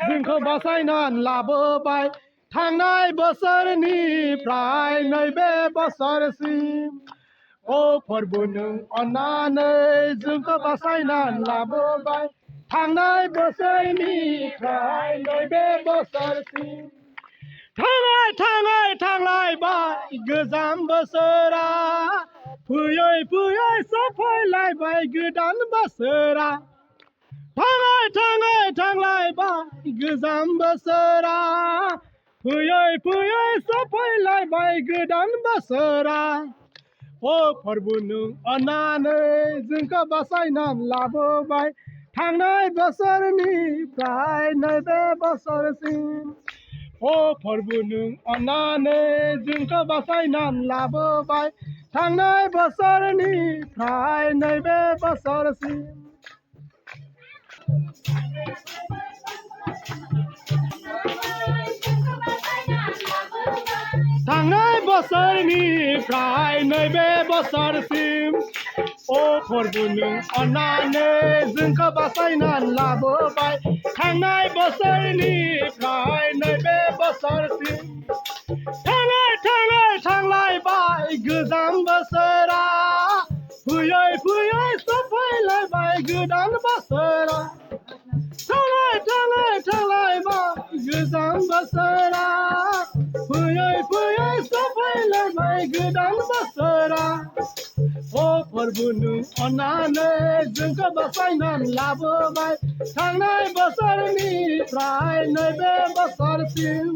जोंखौ बासायनानै लाबोबाय थांनाय बोसोरनिफ्राय नैबे बोसोरसिम ओ फोरबो नों अननानै जोंखौ बासायनानै लाबोबाय थांनाय बोसोरनिफ्राय नैबे बोसोरसिम थांलायबाय गोजाम बोसोरा फैयै फैयै सफैलायबाय गोदान बोसोरा थांलायबाय गोजाम बोसोरा फैयै फैयै सफैलायबाय गोदान बोसोरा ओ फोरबो नों अननानै जोंखौ बासायनानै लाबोबाय थांनाय बोसोरनिफ्राय नैबे बोसोरसिम ओ फोरबो नों अननानै जोंखौ बासायनानै लाबोबाय थांनाय बोसोरनिफ्राय नैबे बोसोरसिम थांनाय बोसोरनिफ्राय नैबे बोसोरसिम ओ फोरबो नों अननानै जोंखौ बासायनानै लाबोबाय थांनाय बोसोरनिफ्राय नैबे बोसोरसिम थांलायबाय गोजाम बोसोरा फैयै फैयै सफैलायबाय गोदान बोसोरा थांलायबाय गोजाम बोसोरा फैयै फैयै सफैलायबाय गोदान बोसोरा ओ फोरबो नों अननानै जोंखौ बासायनानै लाबोबाय थांनाय बोसोरनिफ्राय नैबे बोसोरसिम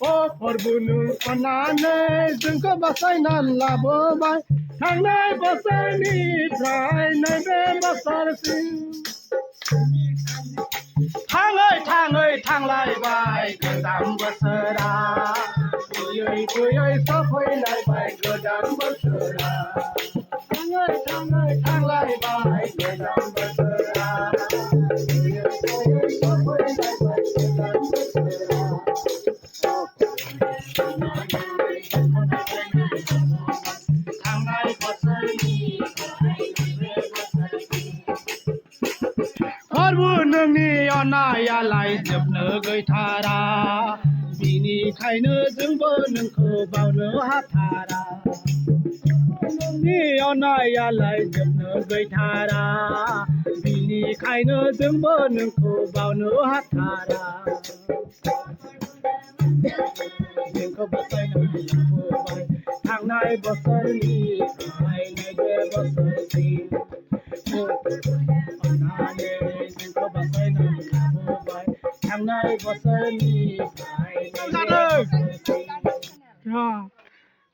ओ फोरबो नों अननानै जोंखौ बासायनानै लाबोबाय थांनाय बोसोरनिफ्राय नैबे बोसोरसिम थांलायबाय गोजाम बोसोरा फैयै फैयै सफैलायबाय गोदान बोसोरा थांलायबाय गोजाम बोसोरा फैयै फैयै सफैलायबाय गोदान बोसोरा थांनाय बोसोरनिफ्राय नैबे बोसोरसिम फोरबो नोंनि अननायालाय जोबनो गैथारा बिनिखायनो जोंबो नोंखौ बावनो हाथारा नोंनि अननायालाय जोबनो गैथारा बिनिखायनो जोंबो नोंखौ बावनो हाथारा जोंखौ बासायनानै लाबोबाय थांनाय बोसोरनिफ्राय नैबे बोसोरसिम अननानै जोंखौ बासायनानै लाबोबाय थांनाय बोसोरनिफ्राय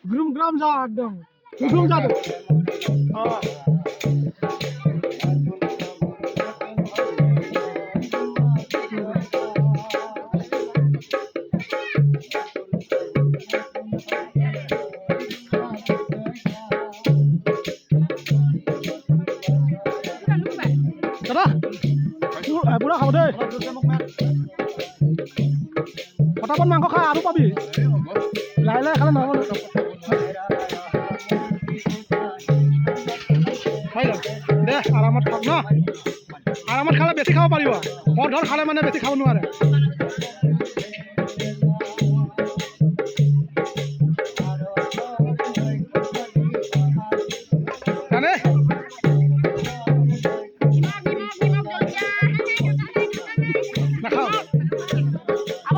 ग्रुम ग्राम जादों गुदुं जादों বুঢ়া খাব দেই পটাপট মাংস খা আৰু পাবি লাহে লাহে খালে নহ'ব দে আৰামত খাওক ন আৰামত খালে বেছি খাব পাৰিব বৰ ধৰ খালে মানে বেছি খাব নোৱাৰে জানে নাখাওঁ